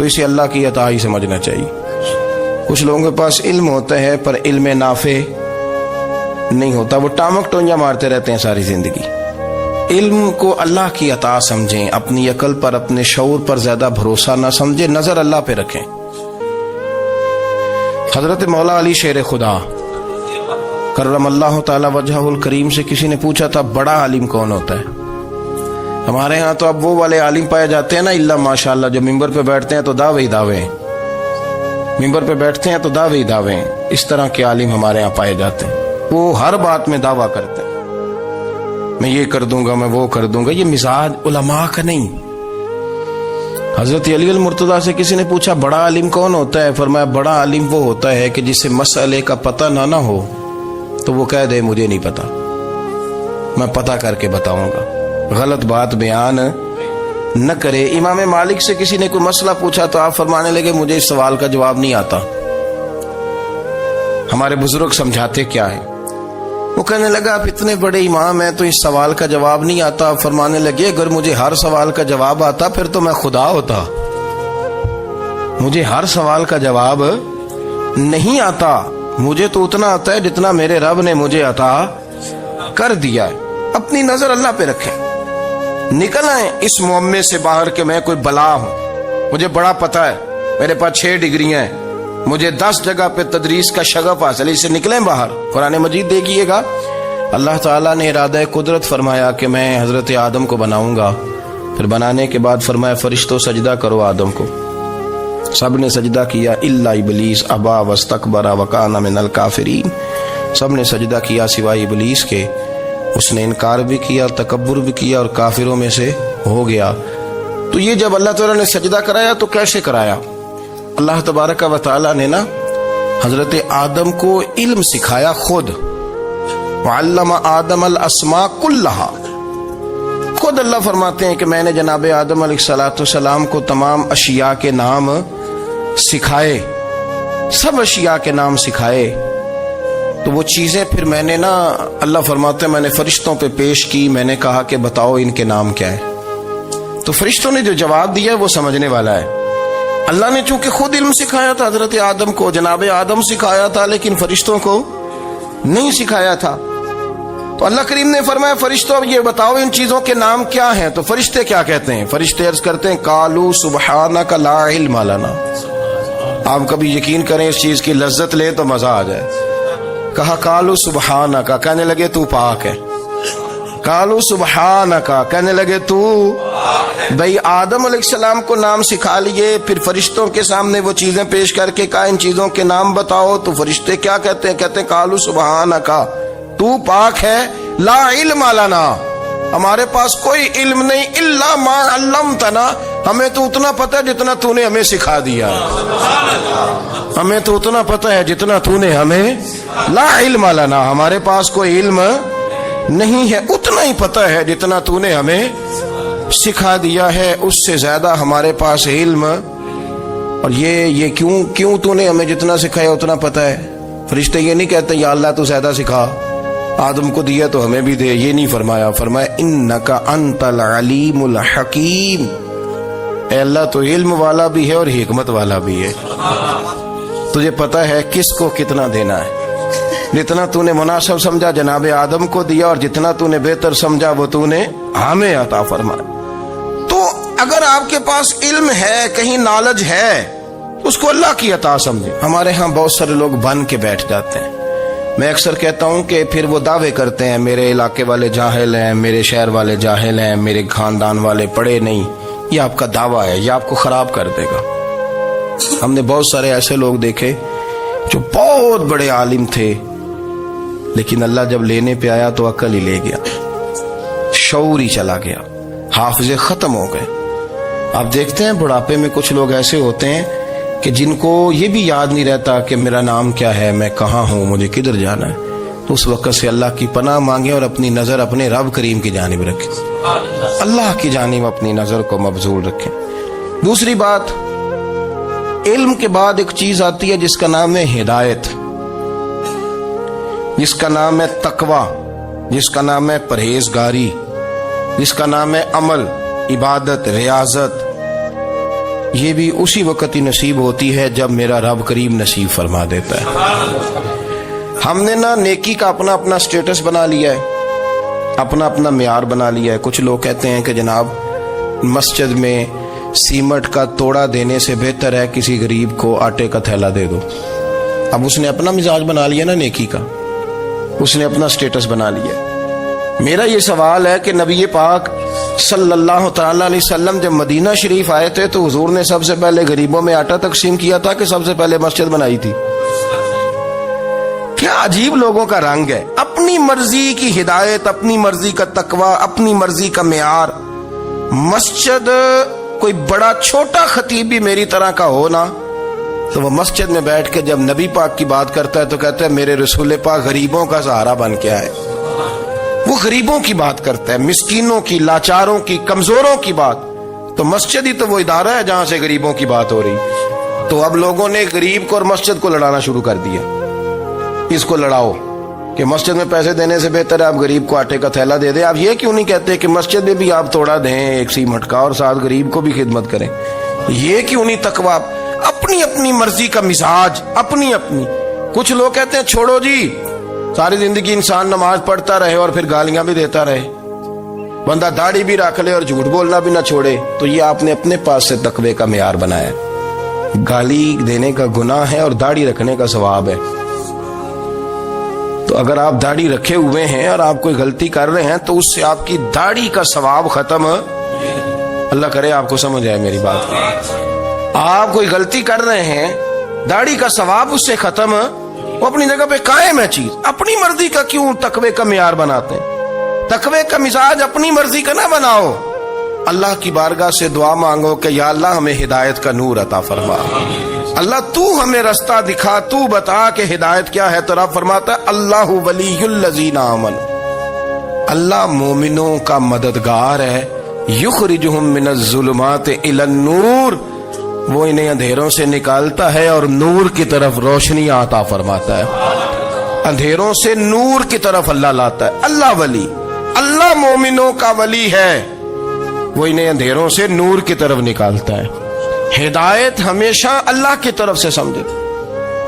تو اسے اللہ کی عطا ہی سمجھنا چاہیے. کچھ لوگوں کے پاس علم ہوتا ہے پر علم نافع نہیں ہوتا، وہ ٹامک ٹونجا مارتے رہتے ہیں ساری زندگی. علم کو اللہ کی عطا سمجھیں، اپنی عقل پر اپنے شعور پر زیادہ بھروسہ نہ سمجھیں، نظر اللہ پہ رکھیں. حضرت مولا علی شیر خدا کرم اللہ تعالی وجہہ الکریم سے کسی نے پوچھا تھا بڑا عالم کون ہوتا ہے؟ ہمارے ہاں تو اب وہ والے عالم پائے جاتے ہیں نا اللہ ماشاءاللہ، جو ممبر پہ بیٹھتے ہیں تو دعوے ہی دعوے، ممبر پہ بیٹھتے ہیں تو دعوے ہی دعوے. اس طرح کے عالم ہمارے ہاں پائے جاتے ہیں، وہ ہر بات میں دعویٰ کرتے ہیں میں یہ کر دوں گا، میں وہ کر دوں گا. یہ مزاج علماء کا نہیں. حضرت علی المرتضیٰ سے کسی نے پوچھا بڑا عالم کون ہوتا ہے؟ فرمایا بڑا عالم وہ ہوتا ہے کہ جسے مسئلے کا پتہ نہ ہو تو وہ کہہ دے مجھے نہیں پتا، میں پتہ کر کے بتاؤں گا، غلط بات بیان نہ کرے. امام مالک سے کسی نے کوئی مسئلہ پوچھا تو آپ فرمانے لگے مجھے اس سوال کا جواب نہیں آتا، ہمارے بزرگ سمجھاتے کیا ہے. وہ کہنے لگا آپ اتنے بڑے امام ہیں تو اس سوال کا جواب نہیں آتا. آپ فرمانے لگے اگر مجھے ہر سوال کا جواب آتا پھر تو میں خدا ہوتا. مجھے ہر سوال کا جواب نہیں آتا، مجھے تو اتنا آتا ہے جتنا میرے رب نے مجھے عطا کر دیا ہے. اپنی نظر اللہ پہ رکھیں، نکل آئیں اس معمے سے باہر کہ میں کوئی بلا ہوں، مجھے بڑا پتا ہے، میرے پاس 6 ڈگریاں ہیں، مجھے 10 جگہ پہ تدریس کا شغف حاصل ہے، اس سے نکلیں باہر. قرآن مجید دیکھیے گا اللہ تعالیٰ نے ارادہ قدرت فرمایا کہ میں حضرت آدم کو بناؤں گا. پھر بنانے کے بعد فرمایا فرشتوں سجدہ کرو آدم کو. سب نے سجدہ کیا الا ابلیس ابا واستکبر وکان من الکافرین. سب نے سجدہ کیا سوائے ابلیس کے، اس نے انکار بھی کیا، تکبر بھی کیا اور کافروں میں سے ہو گیا. تو یہ جب اللہ تعالیٰ نے سجدہ کرایا تو کیسے کرایا؟ اللہ تبارک و تعالیٰ نے نا حضرت آدم کو علم سکھایا خود. وعلم آدم الاسماء کلہا. خود اللہ فرماتے ہیں کہ میں نے جناب آدم علیہ السلام کو تمام اشیاء کے نام سکھائے، سب اشیاء کے نام سکھائے. تو وہ چیزیں پھر میں نے نا اللہ فرماتے ہیں میں نے فرشتوں پہ پیش کی، میں نے کہا کہ بتاؤ ان کے نام کیا ہے. تو فرشتوں نے جو جواب دیا وہ سمجھنے والا ہے. اللہ نے چونکہ خود علم سکھایا تھا حضرت آدم کو، جناب آدم سکھایا تھا، لیکن فرشتوں کو نہیں سکھایا تھا. تو اللہ کریم نے فرمایا فرشتوں یہ بتاؤ ان چیزوں کے نام کیا ہیں. تو فرشتے کیا کہتے ہیں؟ فرشتے عرض کرتے ہیں قالوا سبحانک لا علم لنا. آپ کبھی یقین کریں اس چیز کی لذت لیں تو مزہ آ جائے. کہا قالوا سبحانک، کہنے لگے تو پاک ہے. قالوا سبحانک، کہنے لگے تو بھئی آدم علیہ السلام کو نام سکھا لیے، پھر فرشتوں کے سامنے وہ چیزیں پیش کر کے کہا ان چیزوں کے نام بتاؤ. تو فرشتے کیا کہتے ہیں؟ کہتے ہیں قالوا سبحانک، تو پاک ہے، لا علم لنا، ہمارے پاس کوئی علم نہیں، الا ما علمتنا، ہمیں تو اتنا پتہ ہے جتنا تو نے ہمیں سکھا دیا. ہمیں تو اتنا پتہ ہے جتنا تو نے ہمیں، لا علم لنا، ہمارے پاس کوئی علم نہیں ہے، اتنا ہی پتہ ہے جتنا تو نے ہمیں سکھا دیا ہے، اس سے زیادہ ہمارے پاس علم. اور یہ کیوں تو نے ہمیں جتنا سکھایا اتنا پتہ ہے. فرشتے یہ نہیں کہتے یا اللہ تو زیادہ سکھا، آدم کو دیا تو ہمیں بھی دے، یہ نہیں فرمایا. فرمایا انک انت العلیم الحکیم، اے اللہ تو علم والا بھی ہے اور حکمت والا بھی ہے، تجھے پتہ ہے کس کو کتنا دینا ہے. جتنا تو نے مناسب سمجھا جناب آدم کو دیا، اور جتنا تو نے بہتر سمجھا وہ تو نے ہمیں عطا فرمایا. تو اگر آپ کے پاس علم ہے، کہیں نالج ہے، اس کو اللہ کی عطا سمجھیں. ہمارے ہاں بہت سارے لوگ بن کے بیٹھ جاتے ہیں. میں اکثر کہتا ہوں کہ پھر وہ دعوے کرتے ہیں میرے علاقے والے جاہل ہیں، میرے شہر والے جاہل ہیں، میرے خاندان والے پڑھے نہیں. یہ آپ کا دعویٰ ہے، یہ آپ کو خراب کر دے گا. ہم نے بہت سارے ایسے لوگ دیکھے جو بہت بڑے عالم تھے، لیکن اللہ جب لینے پہ آیا تو عقل ہی لے گیا، شعور ہی چلا گیا، حافظے ختم ہو گئے. آپ دیکھتے ہیں بڑھاپے میں کچھ لوگ ایسے ہوتے ہیں کہ جن کو یہ بھی یاد نہیں رہتا کہ میرا نام کیا ہے، میں کہاں ہوں، مجھے کدھر جانا ہے. تو اس وقت سے اللہ کی پناہ مانگیں اور اپنی نظر اپنے رب کریم کی جانب رکھیں، اللہ کی جانب اپنی نظر کو مبذول رکھیں. دوسری بات، علم کے بعد ایک چیز آتی ہے جس کا نام ہے ہدایت، جس کا نام ہے تقوی، جس کا نام ہے پرہیزگاری، جس کا نام ہے عمل، عبادت، ریاضت. یہ بھی اسی وقت ہی نصیب ہوتی ہے جب میرا رب کریم نصیب فرما دیتا ہے۔ ہم نے نا نیکی کا اپنا اپنا سٹیٹس بنا لیا ہے، اپنا اپنا معیار بنا لیا ہے۔ کچھ لوگ کہتے ہیں کہ جناب مسجد میں سیمٹ کا توڑا دینے سے بہتر ہے کسی غریب کو آٹے کا تھیلا دے دو۔ اب اس نے اپنا مزاج بنا لیا نا نیکی کا، اس نے اپنا سٹیٹس بنا لیا۔ میرا یہ سوال ہے کہ نبی پاک صلی اللہ تعالی علیہ وسلم جب مدینہ شریف آئے تھے تو حضور نے سب سے پہلے غریبوں میں آٹا تقسیم کیا تھا کہ سب سے پہلے مسجد بنائی تھی؟ کیا عجیب لوگوں کا رنگ ہے، اپنی مرضی کی ہدایت، اپنی مرضی کا تقوی، اپنی مرضی کا معیار۔ مسجد کوئی بڑا چھوٹا خطیب بھی میری طرح کا ہو نا تو وہ مسجد میں بیٹھ کے جب نبی پاک کی بات کرتا ہے تو کہتا ہے میرے رسول پاک غریبوں کا سہارا بن کے آئے۔ وہ غریبوں کی بات کرتا ہے، مسکینوں کی، لاچاروں کی، کمزوروں کی بات۔ تو مسجد ہی تو وہ ادارہ ہے جہاں سے غریبوں کی بات ہو رہی۔ تو اب لوگوں نے غریب کو اور مسجد کو لڑانا شروع کر دیا، اس کو لڑاؤ کہ مسجد میں پیسے دینے سے بہتر ہے آپ غریب کو آٹے کا تھیلا دے دیں۔ آپ یہ کیوں نہیں کہتے کہ مسجد میں بھی آپ توڑا دیں ایک سیمٹ کا اور ساتھ غریب کو بھی خدمت کریں؟ یہ کیوں نہیں تقویٰ؟ اپنی اپنی مرضی کا مزاج، اپنی اپنی۔ کچھ لوگ کہتے ہیں چھوڑو جی، ساری زندگی انسان نماز پڑھتا رہے اور پھر گالیاں بھی دیتا رہے، بندہ داڑھی بھی رکھ لے اور جھوٹ بولنا بھی نہ چھوڑے، تو یہ آپ نے اپنے پاس سے تقوی کا معیار بنایا۔ گالی دینے کا گناہ ہے اور داڑھی رکھنے کا ثواب ہے۔ تو اگر آپ داڑھی رکھے ہوئے ہیں اور آپ کوئی غلطی کر رہے ہیں تو اس سے آپ کی داڑھی کا ثواب ختم، اللہ کرے آپ کو سمجھ آئے میری بات۔ آپ کوئی غلطی کر رہے ہیں، داڑھی کا ثواب اس سے ختم، وہ اپنی جگہ پہ قائم ہے چیز۔ اپنی مرضی کا کیوں تقوی کا معیار بناتے ہیں؟ تقوی کا مزاج اپنی مرضی کا نہ بناؤ۔ اللہ کی بارگاہ سے دعا مانگو کہ یا اللہ ہمیں ہدایت کا نور عطا فرما، اللہ تو ہمیں رستہ دکھا، تو بتا کہ ہدایت کیا ہے۔ تو رب فرماتا ہے اللہ ولی الذین آمنوا، اللہ مومنوں کا مددگار ہے، یخرجہم من الظلمات الی النور، وہ انہیں اندھیروں سے نکالتا ہے اور نور کی طرف روشنی عطا فرماتا ہے۔ اندھیروں سے نور کی طرف اللہ لاتا ہے۔ اللہ ولی، اللہ مومنوں کا ولی ہے، وہ انہیں اندھیروں سے نور کی طرف نکالتا ہے۔ ہدایت ہمیشہ اللہ کی طرف سے سمجھے۔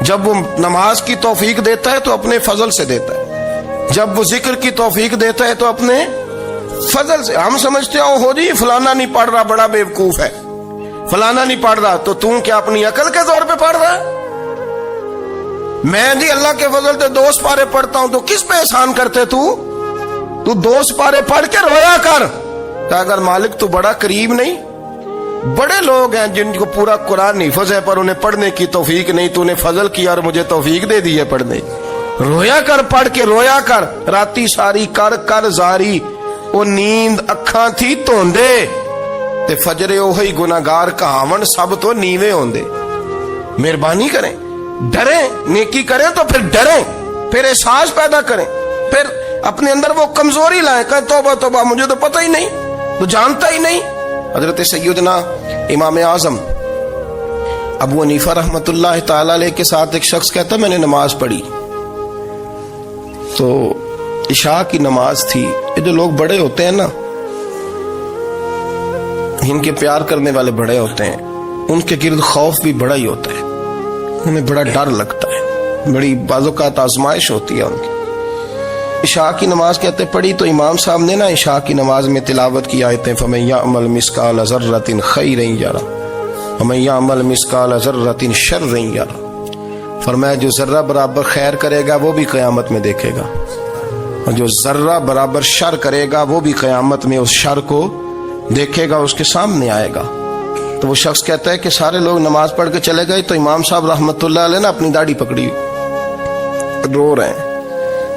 جب وہ نماز کی توفیق دیتا ہے تو اپنے فضل سے دیتا ہے، جب وہ ذکر کی توفیق دیتا ہے تو اپنے فضل سے۔ ہم سمجھتے ہیں ہو جی فلانا نہیں پڑھ رہا بڑا بیوقوف ہے، فلانا نہیں پڑھ رہا، تو تم کیا اپنی عقل کے طور پہ پڑھ رہا ہے؟ میں جی اللہ کے فضل سے 2 سپارے پڑھتا ہوں، تو کس پہ احسان کرتے تو 2 سپارے پڑھ کے رویا کر کہ اگر مالک تو بڑا قریب نہیں۔ بڑے لوگ ہیں جن کو پورا قرآن حفظ ہے پر انہیں پڑھنے کی توفیق نہیں، تو انہیں فضل کیا اور مجھے توفیق دے دی ہے پڑھنے۔ رویا کر، پڑھ کے رویا کر، راتی ساری کر کر زاری، وہ نیند اکھاں تھی توندے تے فجرے اوہی گناہگار کہاون سب تو نیوے ہوندے۔ مہربانی کریں، ڈریں، نیکی کریں تو پھر ڈریں، پھر احساس پیدا کریں، پھر اپنے اندر وہ کمزوری لائیں کہ توبہ توبہ مجھے تو پتہ ہی نہیں، تو جانتا ہی نہیں۔ حضرت سیدنا امام اعظم ابو حنیفہ رحمت اللہ تعالی علیہ کے ساتھ ایک شخص کہتا میں نے نماز پڑھی، تو عشاء کی نماز تھی۔ یہ جو لوگ بڑے ہوتے ہیں نا، ان کے پیار کرنے والے بڑے ہوتے ہیں، ان کے گرد خوف بھی بڑا ہی ہوتا ہے، انہیں بڑا ڈر لگتا ہے، بڑی بعض اوقات آزمائش ہوتی ہے ان کی۔ عشاء کی نماز کہتے پڑھی تو امام صاحب نے نا عشاء کی نماز میں تلاوت کی آیتیں فَمَن يَعْمَلْ مِثْقَالَ ذَرَّةٍ خَيْرًا يَرَهُ وَمَن يَعْمَلْ مِثْقَالَ ذَرَّةٍ شَرًّا يَرَهُ، فرمایا جو ذرہ برابر خیر کرے گا وہ بھی قیامت میں دیکھے گا، اور جو ذرہ برابر شر کرے گا وہ بھی قیامت میں اس شر کو دیکھے گا، اس کے سامنے آئے گا۔ تو وہ شخص کہتا ہے کہ سارے لوگ نماز پڑھ کے چلے گئے تو امام صاحب رحمت اللہ علیہ نے اپنی داڑھی پکڑی، رو رہے ہیں،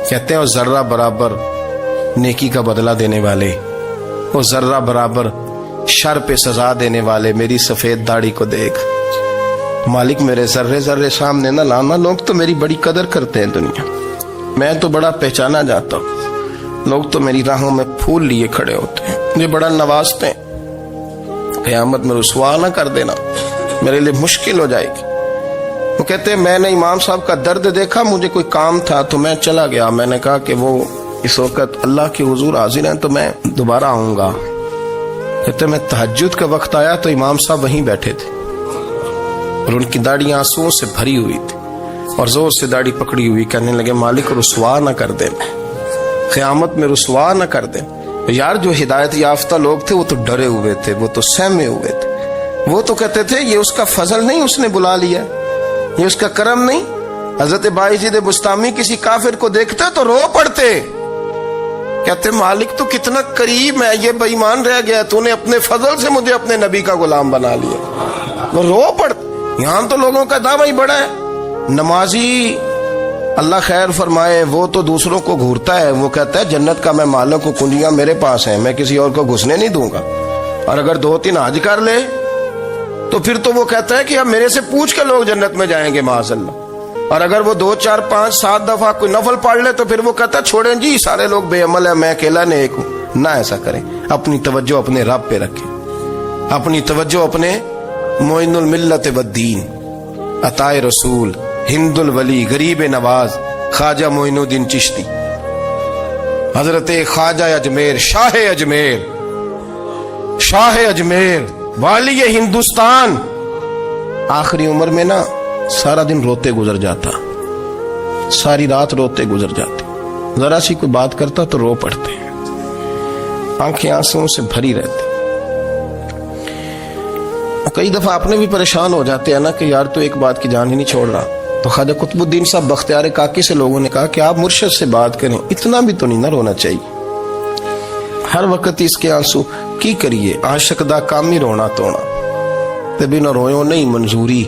کہتے ہیں وہ ذرہ برابر نیکی کا بدلہ دینے والے، وہ ذرہ برابر شر پہ سزا دینے والے میری سفید داڑھی کو دیکھ، مالک میرے ذرے ذرے سامنے نہ لانا، لوگ تو میری بڑی قدر کرتے ہیں دنیا، میں تو بڑا پہچانا جاتا ہوں، لوگ تو میری راہوں میں پھول لیے کھڑے ہوتے ہیں، مجھے بڑا نوازتے ہیں، قیامت میں رسوا نہ کر دینا، میرے لیے مشکل ہو جائے گی۔ وہ کہتے ہیں میں نے امام صاحب کا درد دیکھا، مجھے کوئی کام تھا تو میں چلا گیا، میں نے کہا کہ وہ اس وقت اللہ کے حضور حاضر ہیں تو میں دوبارہ آؤں گا۔ کہتے میں تہجد کا وقت آیا تو امام صاحب وہیں بیٹھے تھے، اور ان کی داڑھی آنسوؤں سے بھری ہوئی تھی اور زور سے داڑھی پکڑی ہوئی کہنے لگے مالک رسوا نہ کر دے، میں قیامت میں رسوا نہ کر دے۔ یار جو ہدایت یافتہ لوگ تھے وہ تو ڈرے ہوئے تھے، وہ تو سہمے ہوئے تھے، وہ تو کہتے تھے یہ اس کا فضل نہیں، اس نے بلا لیا، یہ اس کا کرم نہیں۔ حضرت باعزید بستامی کسی کافر کو دیکھتے تو رو پڑتے، کہتے مالک تو کتنا کریم ہے، یہ بے ایمان رہ گیا، تو نے اپنے فضل سے مجھے اپنے نبی کا غلام بنا لیا۔ وہ رو پڑتے۔ یہاں تو لوگوں کا دعویٰ ہی بڑا ہے۔ نمازی اللہ خیر فرمائے وہ تو دوسروں کو گھورتا ہے، وہ کہتا ہے جنت کا میں مالک ہوں، کنجیاں میرے پاس ہیں، میں کسی اور کو گھسنے نہیں دوں گا۔ اور اگر 2-3 حج کر لے تو پھر تو وہ کہتا ہے کہ اب میرے سے پوچھ کے لوگ جنت میں جائیں گے معاذ اللہ۔ اور اگر وہ 2 4 5 7 دفعہ کوئی نفل پڑھ لے تو پھر وہ کہتا ہے چھوڑیں جی سارے لوگ بے عمل ہیں، میں اکیلا نیک ہوں۔ نہ ایسا کریں، اپنی توجہ اپنے رب پہ رکھیں، اپنی توجہ اپنے معین الملت والدین، عطائے رسول، ہند الولی، غریب نواز، خواجہ معین الدین چشتی، حضرت خواجہ اجمیر، شاہ اجمیر، شاہ اجمیر، والی ہندوستان۔ آخری عمر میں نا سارا دن روتے گزر جاتا، ساری رات روتے گزر جاتے، ذرا سی کوئی بات کرتا تو رو پڑتے، آنکھیں آنسوؤں سے بھری رہتی۔ کئی دفعہ اپنے بھی پریشان ہو جاتے ہیں نا کہ یار تو ایک بات کی جان ہی نہیں چھوڑ رہا۔ تو خواجہ قطب الدین صاحب بختیار کاکی سے لوگوں نے کہا کہ آپ مرشد سے بات کریں، اتنا بھی تو نہیں نہ رونا چاہیے، ہر وقت اس کے آنسو کی کریے، عاشق دا کام ہی رونا تونا تے بنا رویوں نہیں منظوری۔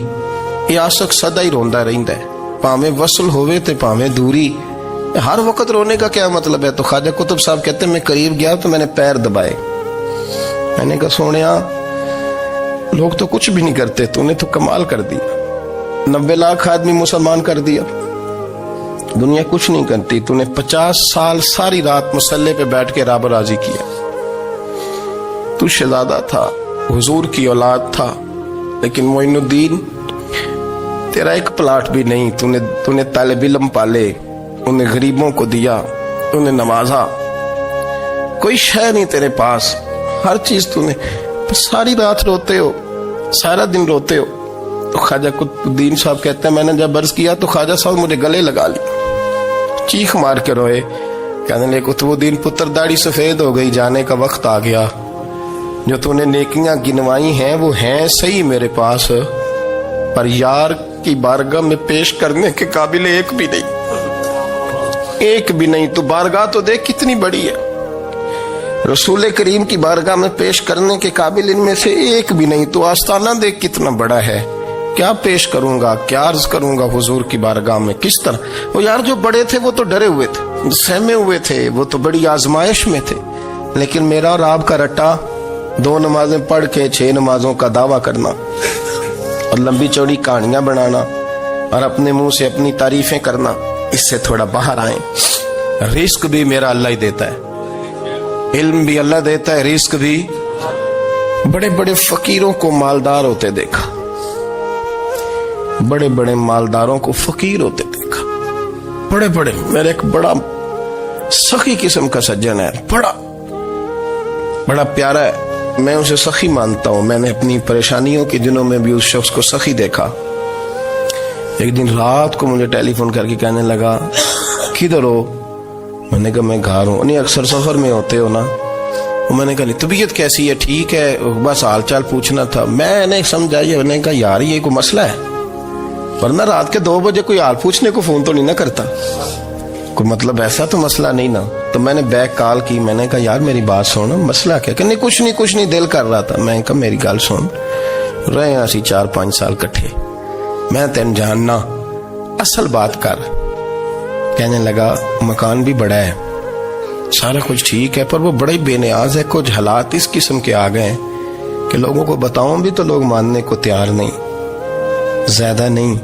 یہ عاشق سدا ہی روندا رہندا ہے، پاویں وصل ہوئے تے پاویں دوری، ہر وقت رونے کا کیا مطلب ہے؟ تو خواجہ قطب صاحب کہتے ہیں میں قریب گیا تو میں نے پیر دبائے، میں نے کہا سونیا لوگ تو کچھ بھی نہیں کرتے، تو نے تو کمال کر دیا، 90 لاکھ آدمی مسلمان کر دیا، دنیا کچھ نہیں کرتی، تو نے 50 سال ساری رات مسلح پہ بیٹھ کے رب راضی کیا۔ تو شہزادہ تھا، حضور کی اولاد تھا، لیکن معین الدین تیرا ایک پلاٹ بھی نہیں، تو نے طالب علم پالے، انہیں غریبوں کو دیا، انہیں نوازا، کوئی شے نہیں تیرے پاس، ہر چیز تو نے، ساری رات روتے ہو، سارا دن روتے ہو۔ تو خواجہ قطب الدین صاحب کہتے ہیں میں نے جب عرض کیا تو خواجہ صاحب مجھے گلے لگا لی، چیخ مار کے روئے، کہنے لگے قطب الدین پتر داڑھی سفید ہو گئی، جانے کا وقت آ گیا، جو تو نے نیکیاں گنوائی ہیں وہ ہیں صحیح میرے پاس، پر یار کی بارگاہ میں پیش کرنے کے قابل ایک بھی نہیں، ایک بھی نہیں۔ تو بارگاہ تو دیکھ کتنی بڑی ہے، رسول کریم کی بارگاہ میں پیش کرنے کے قابل ان میں سے ایک بھی نہیں، تو آستانہ دیکھ کتنا بڑا ہے، کیا پیش کروں گا، کیا عرض کروں گا حضور کی بارگاہ میں، کس طرح؟ وہ یار جو بڑے تھے وہ تو ڈرے ہوئے تھے، سہمے ہوئے تھے، وہ تو بڑی آزمائش میں تھے، لیکن میرا اور آپ کا رٹا 2 نمازیں پڑھ کے 6 نمازوں کا دعویٰ کرنا اور لمبی چوڑی کہانیاں بنانا اور اپنے منہ سے اپنی تعریفیں کرنا، اس سے تھوڑا باہر آئیں۔ رزق بھی میرا اللہ ہی دیتا ہے، علم بھی اللہ دیتا ہے، رزق بھی۔ بڑے بڑے فقیروں کو مالدار ہوتے دیکھا، بڑے بڑے مالداروں کو فقیر ہوتے دیکھا، بڑے بڑے، میرے ایک بڑا سخی قسم کا سجن ہے، بڑا پیارا ہے، میں اسے سخی مانتا ہوں، میں نے اپنی پریشانیوں کے دنوں میں بھی اس شخص کو سخی دیکھا۔ ایک دن رات کو مجھے ٹیلی فون کر کے کہنے لگا کدھر ہو؟ میں نے کہا میں گھر ہوں۔ نہیں اکثر سفر میں ہوتے ہو نا؟ میں نے کہا طبیعت کیسی ہے؟ ٹھیک ہے، بس حال چال پوچھنا تھا۔ میں نے سمجھا، میں نے کہا یار یہ کوئی مسئلہ ہے، ورنہ رات کے 2 بجے کوئی حال پوچھنے کو فون تو نہیں نہ کرتا، کوئی مطلب ایسا تو مسئلہ نہیں نا۔ تو میں نے بیک کال کی، میں نے کہا یار میری بات سن، مسئلہ کیا؟ کہ نہیں کچھ نہیں دل کر رہا تھا۔ میں نے کہا میری گل سن، رہے ہیں اسی 4-5 سال کٹھے، میں تین جاننا، اصل بات کر۔ کہنے لگا مکان بھی بڑا ہے، سارا کچھ ٹھیک ہے، پر وہ بڑا ہی بے نیاز ہے، کچھ حالات اس قسم کے آ گئے ہیں کہ لوگوں کو بتاؤں بھی تو لوگ ماننے کو تیار نہیں، زیادہ نہیں،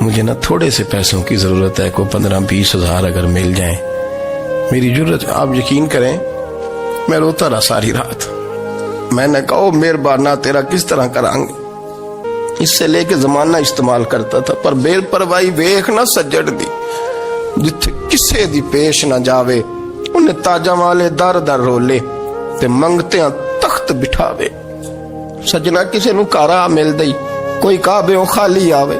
مجھے نا تھوڑے سے پیسوں کی ضرورت ہے، کوئی 15-20 ہزار اگر مل جائیں میری ضرورت۔ آپ یقین کریں میں روتا رہا ساری رات۔ میں نے کہا مہربانہ تیرا کس طرح کرانگے، اس سے لے کے زمانہ استعمال کرتا تھا، پر بے پرواہی ویکھ نہ سجڑ دی، جتھے کسے دی پیش نہ جاوے، انہیں تاجہ والے در در رولے تے منگتے ہیں تخت بٹھاوے۔ سجنا کسے نو کارا مل دئی، کوئی کعبے خالی آوے.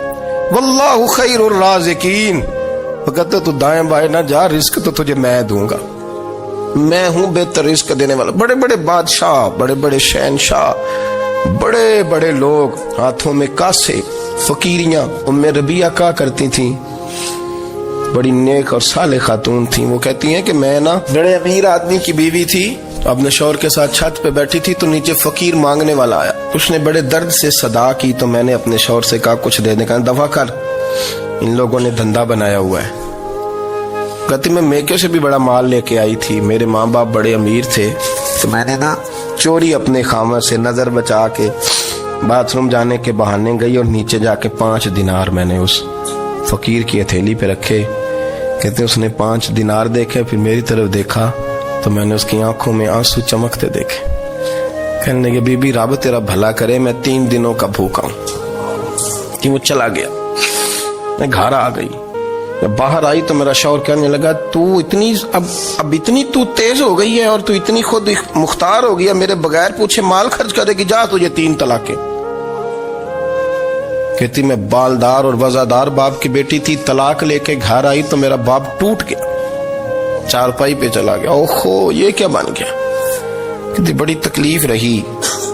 واللہ خیر الرازقین. وہ کہتے تو دائیں بائیں نہ جا, رزق تو تجھے میں دوں گا, میں ہوں بہتر رزق دینے والا. بڑے بڑے بادشاہ, بڑے بڑے شہنشاہ, بڑے بڑے لوگ ہاتھوں میں کاسے, فقیریاں. ام ربیعہ کہا کرتی تھیں, بڑی نیک اور صالح خاتون تھیں. وہ کہتی ہیں کہ میں نا بڑے امیر آدمی کی بیوی تھی, اپنے شوہر کے ساتھ چھت پہ بیٹھی تھی تو نیچے فقیر مانگنے والا آیا. اس نے بڑے درد سے صدا کی تو میں نے اپنے شوہر سے کہا کچھ دے دے. کہا دفع کر, ان لوگوں نے دھندا بنایا ہوا ہے. کہتی میں میکے سے بھی بڑا مال لے کے آئی تھی, میرے ماں باپ بڑے امیر تھے, تو میں نے نا چوری اپنے خامہ سے نظر بچا کے باتھ روم جانے کے بہانے گئی اور نیچے جا کے 5 دینار میں نے اس فقیر کی ہتھیلی پہ رکھے. کہتے اس نے 5 دینار دیکھے, پھر میری طرف دیکھا تو میں نے اس کی آنکھوں میں آنسو چمکتے دیکھے. کہنے لگے بی بی رب تیرا بھلا کرے, میں 3 دنوں کا بھوکا ہوں. کہ وہ چلا گیا. میں گھر آ گئی, باہر آئی تو میرا شوہر کہنے لگا تو اتنی اب اتنی تو تیز ہو گئی ہے اور تو اتنی خود مختار ہو گئی ہے, میرے بغیر پوچھے مال خرچ کرے گی, جا تجھے 3 طلاقیں. کہتی میں بالدار اور وزادار باپ کی بیٹی تھی, طلاق لے کے گھر آئی تو میرا باپ ٹوٹ گیا, چارپائی پہ چلا گیا. اوہو یہ کیا بن گیا. کہتی بڑی تکلیف رہی.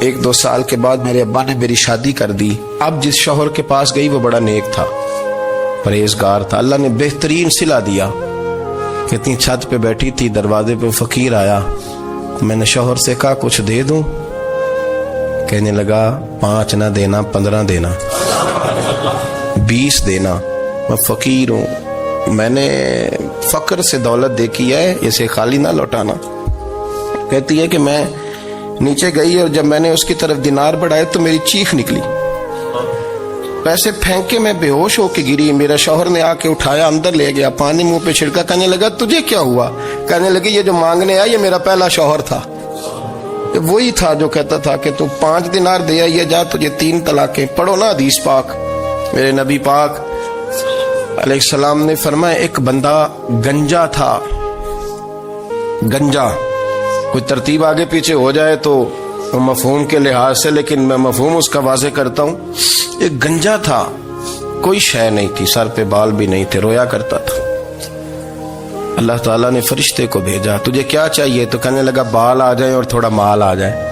1-2 سال کے بعد میرے ابا نے میری شادی کر دی. اب جس شوہر کے پاس گئی وہ بڑا نیک تھا, پرہیزگار تھا, اللہ نے بہترین صلہ دیا. کتنی چھت پہ بیٹھی تھی, دروازے پہ فقیر آیا, میں نے شوہر سے کہا کچھ دے دوں. کہنے لگا 5 نہ دینا, 15 دینا, 20 دینا, میں فقیر ہوں, میں نے فقر سے دولت دیکھی ہے, اسے خالی نہ لوٹانا. کہتی ہے کہ میں نیچے گئی اور جب میں نے اس کی طرف دینار بڑھائے تو میری چیخ نکلی, پیسے پھینک کے میں بے ہوش ہو کے گری. میرا شوہر نے آ کے اٹھایا, اندر لے گیا, پانی منہ پہ چھڑکا. کہنے لگا تجھے کیا ہوا. کہنے لگے یہ جو مانگنے آیا یہ میرا پہلا شوہر تھا, وہی تھا جو کہتا تھا کہ تو 5 دینار دے آئیے, جا تجھے 3 طلاقیں. پڑھو نا حدیث پاک. میرے نبی پاک علیہ السلام نے فرمایا ایک بندہ گنجا تھا. گنجا کوئی ترتیب آگے پیچھے ہو جائے تو مفہوم کے لحاظ سے, لیکن میں مفہوم اس کا واضح کرتا ہوں. ایک گنجا تھا, کوئی شے نہیں تھی, سر پہ بال بھی نہیں تھے, رویا کرتا تھا. اللہ تعالیٰ نے فرشتے کو بھیجا, تجھے کیا چاہیے. تو کہنے لگا بال آ جائیں اور تھوڑا مال آ جائے.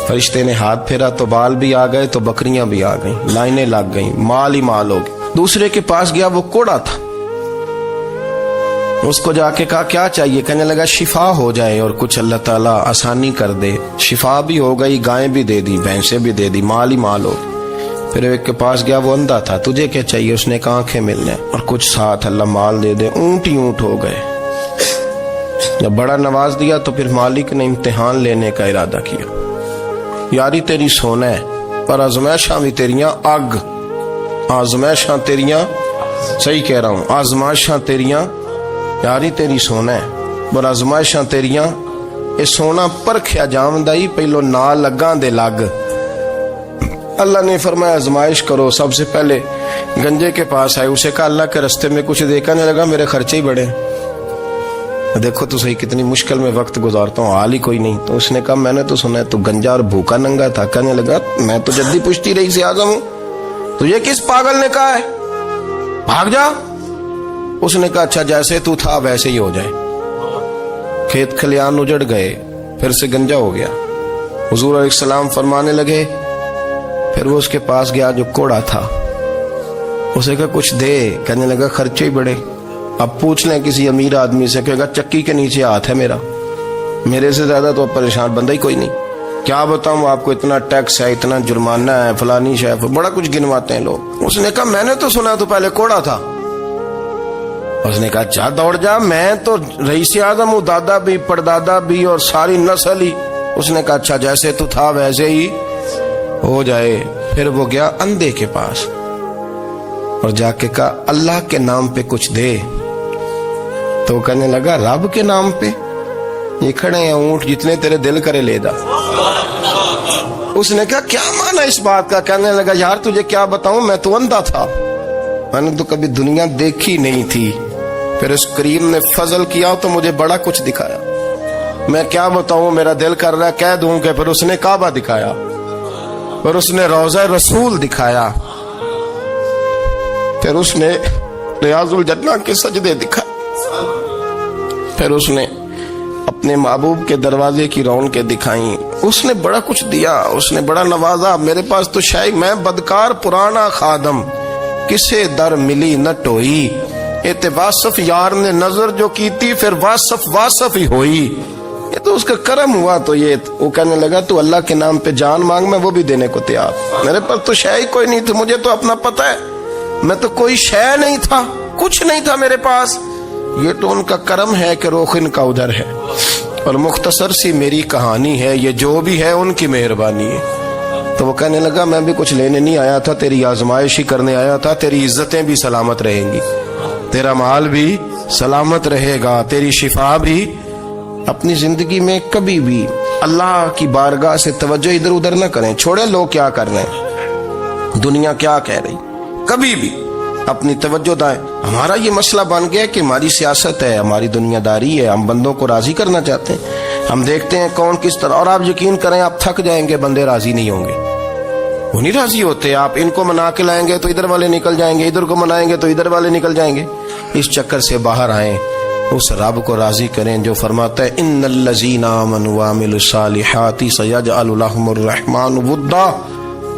فرشتے نے ہاتھ پھیرا تو بال بھی آ گئے, تو بکریاں بھی آ گئیں, لائنیں لگ گئیں, مال ہی مال ہو گئے. دوسرے کے پاس گیا, وہ کوڑا تھا. اس کو جا کے کہا کیا چاہیے. کہنے لگا شفا ہو جائے اور کچھ اللہ تعالیٰ آسانی کر دے. شفا بھی ہو گئی, گائیں بھی دے دی, بھینسیں بھی دے دی, مال ہی مال ہو. پھر ایک کے پاس گیا, وہ اندھا تھا. تجھے کیا چاہیے. اس نے کہا آنکھیں ملنے اور کچھ ساتھ اللہ مال دے دے. اونٹ ہی اونٹ ہو گئے. جب بڑا نواز دیا تو پھر مالک نے امتحان لینے کا ارادہ کیا. یاری تیری سونا ہے پر آزمائشاں بھی تیریاں اگ. آزمائشاں تیریاں, صحیح کہہ رہا ہوں, آزمائشاں تیریاں, یاری تیری سونا ہے پر آزمائشاں تیریاں. اے سونا پرکھیا جامدائی, پہلو نال لگاں دے لگ. اللہ نے فرمایا آزمائش کرو. سب سے پہلے گنجے کے پاس آئے, اسے کہا اللہ کے رستے میں کچھ دیکھا. نہیں لگا میرے خرچے ہی بڑے, دیکھو تو صحیح کتنی مشکل میں وقت گزارتا ہوں, حال ہی کوئی نہیں. تو اس نے کہا میں نے تو سنا ہے تو گنجا اور بھوکا ننگا تھا. کہنے لگا میں تو جدی پشتی رئیس اعظم ہوں, تجھے کس پاگل نے کہا ہے, بھاگ جا. اس نے کہا اچھا جیسے تو تھا ویسے ہی ہو جائے. کھیت کھلیان اجڑ گئے, پھر سے گنجا ہو گیا. حضور علیہ السلام فرمانے لگے. پھر وہ اس کے پاس گیا جو کوڑا تھا, اسے کہا کچھ دے. کہنے لگا خرچے ہی بڑے. اب پوچھ لیں کسی امیر آدمی سے, کہے گا چکی کے نیچے ہاتھ ہے میرا, میرے سے زیادہ تو پریشان بندہ ہی کوئی نہیں. کیا بتاؤں آپ کو, اتنا ٹیکس ہے, اتنا جرمانہ ہے, فلانی شے, بڑا کچھ گنواتے ہیں لوگ. اس نے کہا میں نے تو سنا تو پہلے کوڑا تھا. اس نے کہا جا دوڑ جا, میں تو رئیس اعظم ہوں, دادا بھی پردادا بھی اور ساری نسل ہی. اس نے کہا اچھا جیسے تو تھا ویسے ہی ہو جائے. پھر وہ گیا اندھے کے پاس اور جا کے کہا اللہ کے نام پہ کچھ دے. تو کہنے لگا رب کے نام پہ, یہ کھڑے ہیں اونٹ, جتنے تیرے دل کرے لے دا. اس نے کہا کیا مانا اس بات کا. کہنے لگا یار تجھے کیا بتاؤں, میں تو اندھا تھا, میں نے تو کبھی دنیا دیکھی نہیں تھی. پھر اس کریم نے فضل کیا تو مجھے بڑا کچھ دکھایا. میں کیا بتاؤں, میرا دل کر رہا ہے کہہ دوں کہ پھر اس نے کعبہ دکھایا. اور اس نے روضہ رسول دکھایا، پھر اس نے ریاض الجنہ کے سجدے دکھائے، پھر اس نے اپنے محبوب کے دروازے کی رونقیں دکھائیں، اس نے بڑا کچھ دیا، اس نے بڑا نوازا۔ میرے پاس تو شاید میں بدکار پرانا خادم، کسے در ملی نہ ٹوئی، اے واصف یار نے نظر جو کی تھی، پھر واصف ہی ہوئی۔ یہ تو اس کا کرم ہوا۔ تو یہ وہ کہنے لگا تو اللہ کے نام پہ جان مانگ، میں وہ بھی دینے کو تیار۔ میرے پاس تو شے کوئی نہیں تھی، مجھے تو اپنا پتہ ہے، میں تو کوئی شے نہیں تھا، کچھ نہیں تھا میرے پاس۔ یہ تو ان کا کرم ہے کہ رخ ان کا ادھر ہے، اور مختصر سی میری کہانی ہے، یہ جو بھی ہے ان کی مہربانی ہے۔ تو وہ کہنے لگا میں بھی کچھ لینے نہیں آیا تھا، تیری آزمائش ہی کرنے آیا تھا، تیری عزتیں بھی سلامت رہیں گی، تیرا مال بھی سلامت رہے گا، تیری شفا بھی۔ اپنی زندگی میں کبھی بھی اللہ کی بارگاہ سے توجہ ادھر ادھر نہ کریں، چھوڑیں لوگ کیا کر رہے ہیں، دنیا کیا کہہ رہی، کبھی بھی اپنی توجہ دائیں۔ ہمارا یہ مسئلہ بن گیا کہ ہماری سیاست ہے، ہماری دنیا داری ہے، ہم بندوں کو راضی کرنا چاہتے ہیں، ہم دیکھتے ہیں کون کس طرح، اور آپ یقین کریں آپ تھک جائیں گے، بندے راضی نہیں ہوں گے، وہ نہیں راضی ہوتے۔ آپ ان کو منا کے لائیں گے تو ادھر والے نکل جائیں گے، ادھر کو منائیں گے تو ادھر والے نکل جائیں گے۔ اس چکر سے باہر آئیں، اس رب کو راضی کریں جو فرماتا ہے ان الذین آمنوا وعملوا الصالحات سیجعل لهم الرحمن ودا۔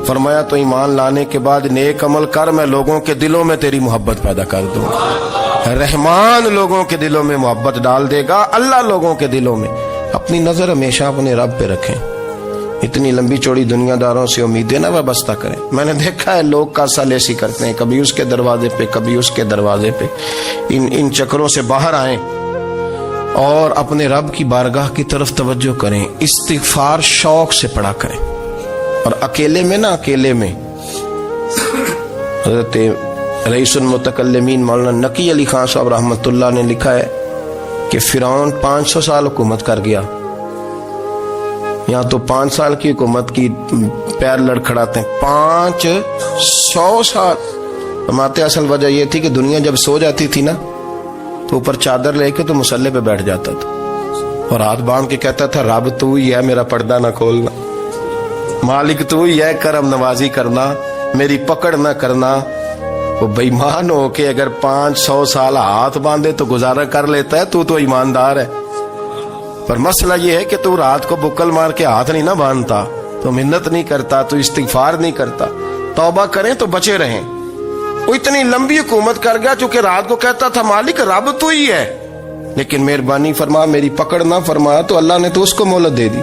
فرمایا تو ایمان لانے کے بعد نیک عمل کر، میں لوگوں کے دلوں میں تیری محبت پیدا کر دوں گا۔ رحمان لوگوں کے دلوں میں محبت ڈال دے گا، اللہ لوگوں کے دلوں میں۔ اپنی نظر ہمیشہ اپنے رب پہ رکھیں، اتنی لمبی چوڑی دنیا داروں سے امیدیں نہ وابستہ کریں۔ میں نے دیکھا ہے لوگ کاسا لیسی کرتے ہیں، کبھی اس کے دروازے پہ کبھی اس کے دروازے پہ۔ ان چکروں سے باہر آئیں اور اپنے رب کی بارگاہ کی طرف توجہ کریں، استغفار شوق سے پڑھا کریں، اور اکیلے میں نہ، اکیلے میں۔ حضرت رئیس المتکلمین مولانا نقی علی خان صاحب رحمۃ اللہ نے لکھا ہے کہ فرعون 500 سال حکومت کر گیا، یہاں تو 5 سال کی حکومت کی پیر لڑکھڑاتے ہیں، 500 سال۔ فرماتے اصل وجہ یہ تھی کہ دنیا جب سو جاتی تھی نا تو اوپر چادر لے کے تو مسلح پہ بیٹھ جاتا تھا، اور ہاتھ باندھ کے کہتا تھا رب تو ہی ہے، میرا پردہ نہ کھولنا، مالک تو ہی ہے، کرم نوازی کرنا، میری پکڑ نہ کرنا۔ وہ بے ایمان ہو کے اگر 500 سال ہاتھ باندھے تو گزارا کر لیتا ہے، تو ایماندار ہے۔ پر مسئلہ یہ ہے کہ تو رات کو بکل مار کے ہاتھ نہیں نہ باندھتا، تو منت نہیں کرتا، تو استغفار نہیں کرتا، توبہ کریں تو بچے رہیں۔ وہ اتنی لمبی حکومت کر گیا چونکہ رات کو کہتا تھا مالک رب تو ہی ہے، لیکن مہربانی فرما، میری پکڑ نہ فرمایا تو اللہ نے تو اس کو مہلت دے دی۔